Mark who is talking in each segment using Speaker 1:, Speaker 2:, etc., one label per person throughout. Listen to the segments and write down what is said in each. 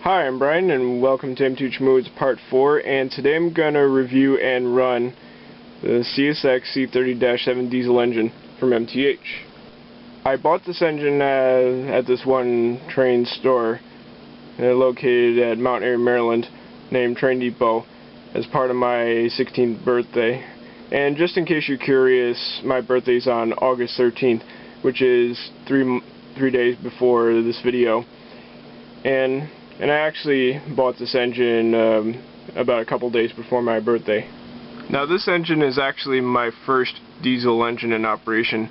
Speaker 1: Hi, I'm Brian and welcome to MTH Modes Part 4, and today I'm going to review and run the CSX C30-7 diesel engine from MTH. I bought this engine at this one train store located at Mount Airy, Maryland, named Train Depot, as part of my 16th birthday. And just in case you're curious, my birthday's on August 13th, which is three days before this video. And I actually bought this engine about a couple days before my birthday. Now this engine is actually my first diesel engine in operation,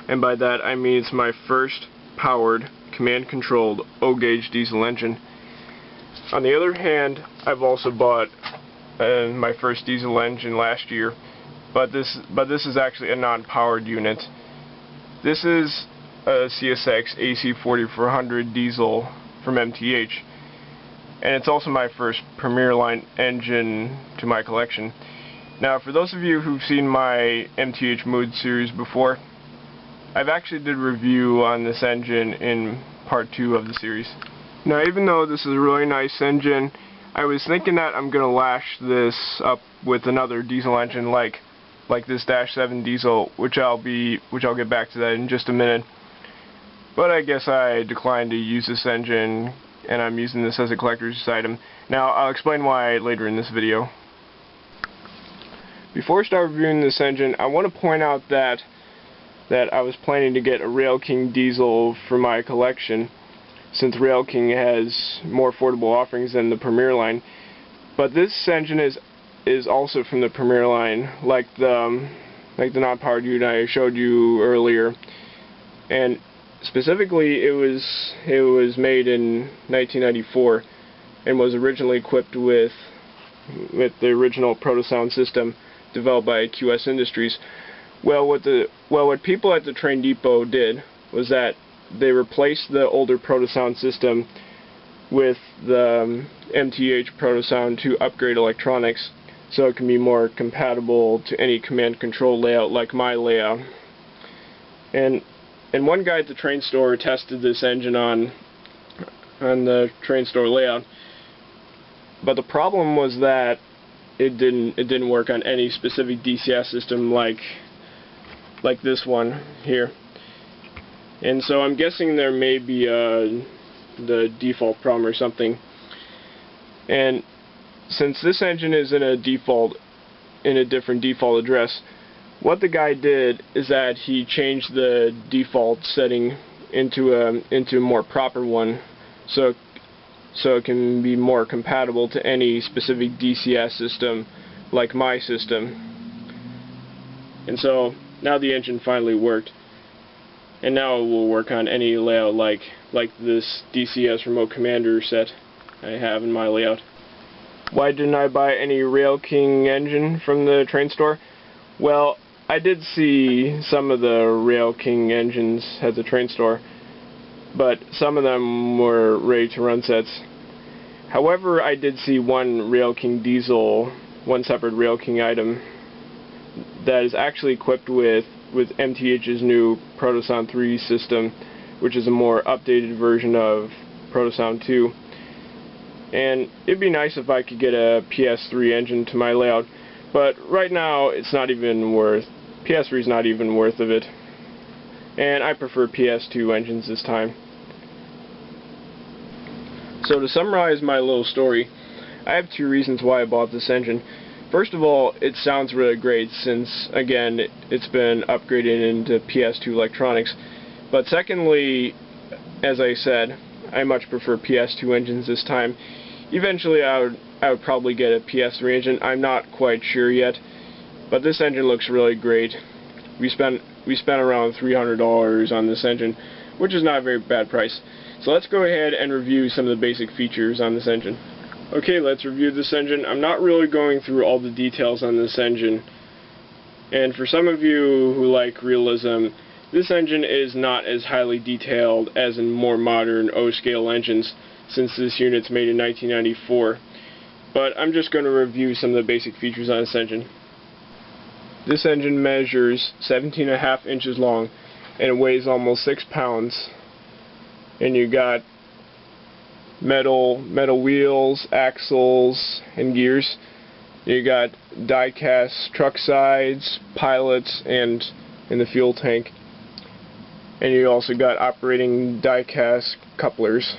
Speaker 1: and by that I mean it's my first powered, command-controlled, O-gauge diesel engine. On the other hand, I've also bought my first diesel engine last year, but this is actually a non-powered unit. This is a CSX AC4400 diesel from MTH. And it's also my first Premier line engine to my collection. Now, for those of you who've seen my MTH Mood series before, I've actually did a review on this engine in part 2 of the series. Now, even though this is a really nice engine, I was thinking that I'm going to lash this up with another diesel engine like this Dash 7 diesel, which I'll get back to that in just a minute. But I guess I declined to use this engine, and I'm using this as a collector's item. Now, I'll explain why later in this video. Before I start reviewing this engine, I want to point out that I was planning to get a Rail King diesel for my collection, since Rail King has more affordable offerings than the Premier line. But this engine is also from the Premier line, like the non-powered unit I showed you earlier. And specifically, it was made in 1994 and was originally equipped with the original Protosound system developed by QS Industries. Well, what people at the Train Depot did was that they replaced the older Protosound system with the MTH Protosound to upgrade electronics so it can be more compatible to any command control layout like my layout. And one guy at the train store tested this engine on the train store layout, but the problem was that it didn't work on any specific DCS system like this one here. And so I'm guessing there may be the default problem or something. And since this engine is in a different default address, what the guy did is that he changed the default setting into a more proper one, so it can be more compatible to any specific DCS system like my system. And so now the engine finally worked, and now it will work on any layout like this DCS remote commander set I have in my layout. Why didn't I buy any Rail King engine from the train store? Well, I did see some of the Rail King engines at the train store, but some of them were ready-to-run sets. However, I did see one Rail King diesel, one separate Rail King item, that is actually equipped with MTH's new Protosound 3 system, which is a more updated version of Protosound 2. And it'd be nice if I could get a PS3 engine to my layout, but right now it's not even worth. PS3 is not even worth of it, and I prefer PS2 engines this time. So to summarize my little story, I have 2 reasons why I bought this engine. First of all, it sounds really great since, again, it's been upgraded into PS2 electronics. But secondly, as I said, I much prefer PS2 engines this time. Eventually I would probably get a PS3 engine. I'm not quite sure yet, but this engine looks really great. We spent around $300 on this engine, which is not a very bad price. So let's go ahead and review some of the basic features on this engine. Okay, let's review this engine. I'm not really going through all the details on this engine, and for some of you who like realism, this engine is not as highly detailed as in more modern O-scale engines, since this unit's made in 1994. But I'm just going to review some of the basic features on this engine. This engine measures 17.5 inches long and it weighs almost 6 pounds. And you got metal wheels, axles, and gears. You got die-cast truck sides, pilots, and in the fuel tank. And you also got operating die-cast couplers.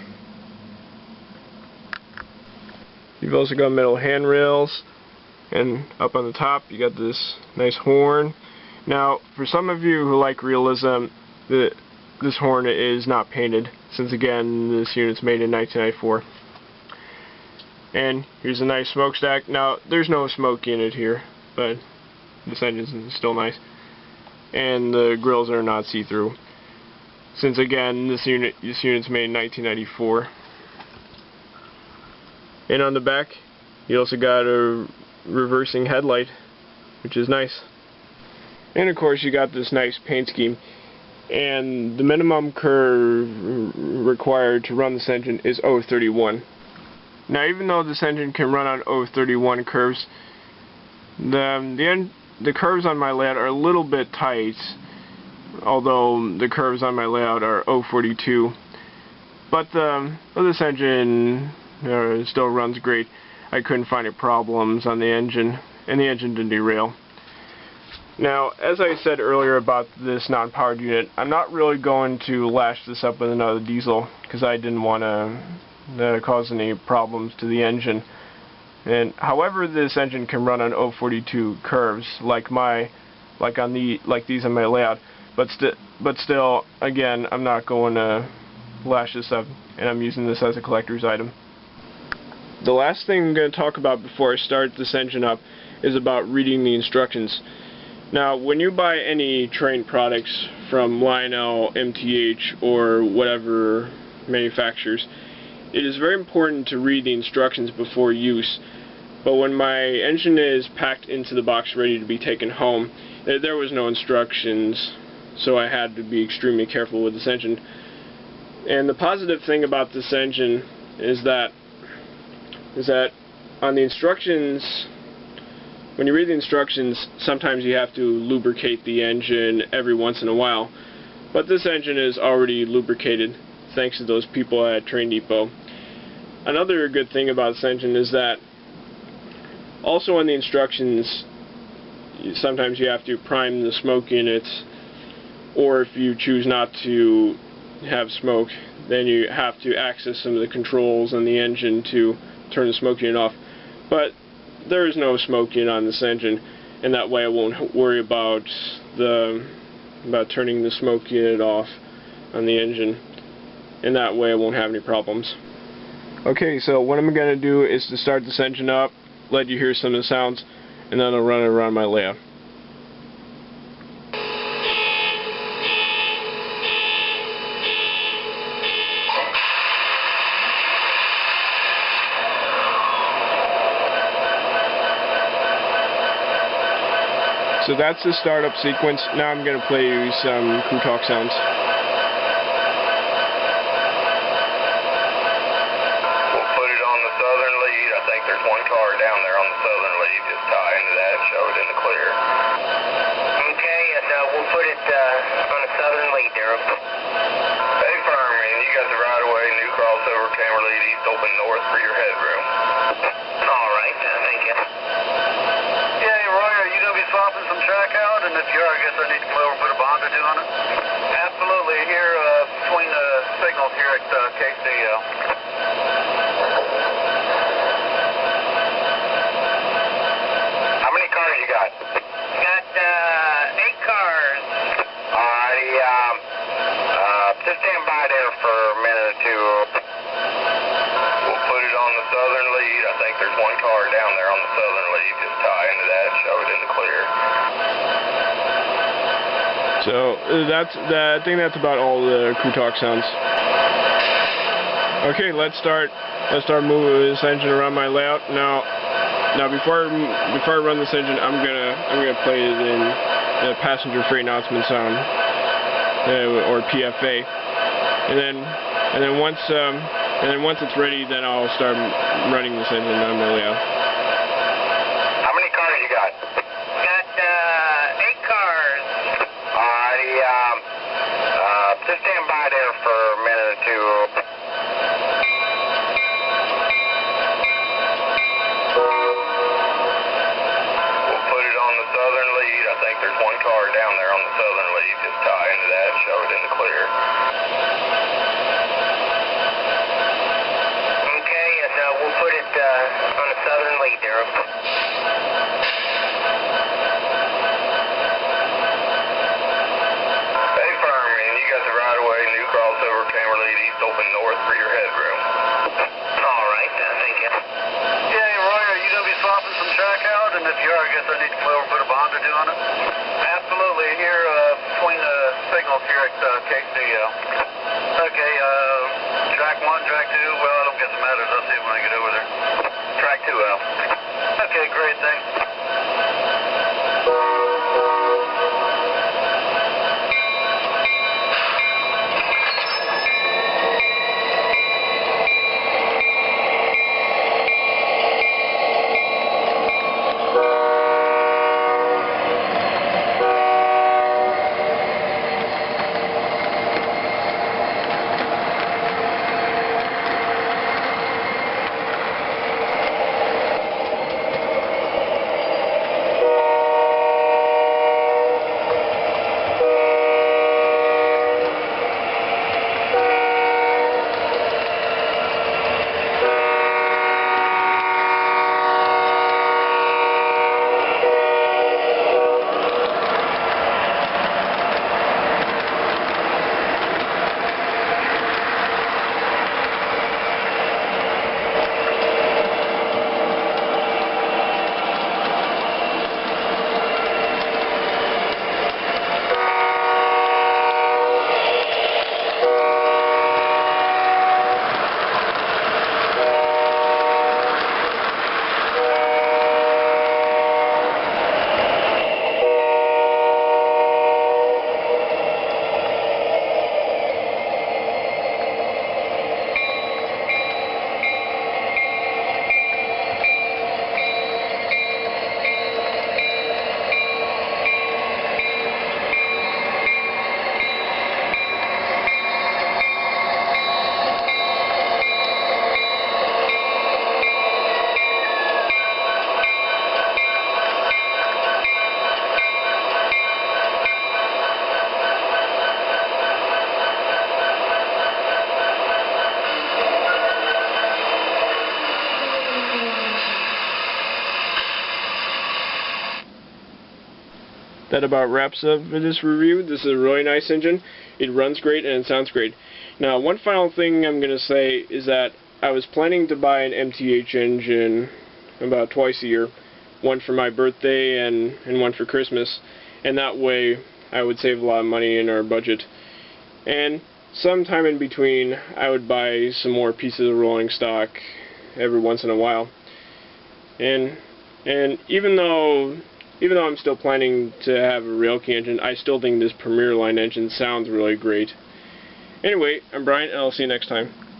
Speaker 1: You've also got metal handrails, and up on the top you got this nice horn. Now, for some of you who like realism, this horn is not painted, since again this unit's made in 1994. And here's a nice smokestack. Now, there's no smoke in it here, but this engine is still nice. And the grills are not see-through, since again this unit's made in 1994. And on the back, you also got a reversing headlight, which is nice. And of course, you got this nice paint scheme. And the minimum curve required to run this engine is 0.31. Now, even though this engine can run on 0.31 curves, the curves on my layout are a little bit tight, although the curves on my layout are 0.42. But this engine still runs great. I couldn't find any problems on the engine, and the engine didn't derail. Now, as I said earlier about this non-powered unit, I'm not really going to lash this up with another diesel, because I didn't want to cause any problems to the engine. And however, this engine can run on 0.42 curves, like these on my layout, but still, again, I'm not going to lash this up, and I'm using this as a collector's item. The last thing I'm going to talk about before I start this engine up is about reading the instructions. Now, when you buy any Trane products from Lionel, MTH, or whatever manufacturers, it is very important to read the instructions before use. But when my engine is packed into the box ready to be taken home, there was no instructions, so I had to be extremely careful with this engine. And the positive thing about this engine is that on the instructions, when you read the instructions, sometimes you have to lubricate the engine every once in a while. But this engine is already lubricated, thanks to those people at Trane Depot. Another good thing about this engine is that also on the instructions, sometimes you have to prime the smoke units, or if you choose not to have smoke, then you have to access some of the controls on the engine to turn the smoke unit off. But there is no smoke unit on this engine, and that way I won't worry about turning the smoke unit off on the engine, and that way I won't have any problems. Okay, so what I'm going to do is to start this engine up, let you hear some of the sounds, and then I'll run it around my layout. So that's the startup sequence. Now I'm going to play you some crew talk sounds.
Speaker 2: We'll put it on the southern lead. I think there's one car down there on the southern lead. Just tie into that and show it in the clear.
Speaker 3: Okay, and we'll put it on the southern lead there.
Speaker 2: Hey, fireman, you got the right of way, new crossover, camera lead, east, open north for your headroom.
Speaker 3: All right, thank you.
Speaker 4: Swapping some track out, and if you are, I guess I need to come over and put a bond or two on it.
Speaker 3: Absolutely, here between the signals here at KCO.
Speaker 2: How many cars you got?
Speaker 3: Got 8 cars.
Speaker 2: Alrighty, just stand by there for a minute or two. We'll put it on the southern lead. I think there's one car down there on the southern lead. Just tie into that and show it in the clear.
Speaker 1: So I think that's about all the crew talk sounds. Okay, let's start moving this engine around my layout. Now before I run this engine, I'm gonna play it in the passenger freight announcement sound, or PFA, and then once it's ready, then I'll start running this engine on my layout.
Speaker 2: How many cars you got?
Speaker 3: Got 8 cars.
Speaker 2: Alrighty, just stand by there for a minute or two. open north for your headroom. All right, thank you.
Speaker 3: Yeah, hey, Roy, are you going to be swapping some track out? And if you are, I guess I need to come over and put a bond or two on it.
Speaker 2: Absolutely, here
Speaker 3: Between the signals here at KC. Okay, track 1, track 2, well, I don't guess it matters. I'll see it when I get over there.
Speaker 2: track 2L.
Speaker 3: Okay, great, thanks.
Speaker 1: That about wraps up this review. This is a really nice engine. It runs great and it sounds great. Now, one final thing I'm going to say is that I was planning to buy an MTH engine about twice a year. One for my birthday and one for Christmas. And that way I would save a lot of money in our budget. And sometime in between I would buy some more pieces of rolling stock every once in a while. And even though I'm still planning to have a Railkey engine, I still think this Premier Line engine sounds really great. Anyway, I'm Brian, and I'll see you next time.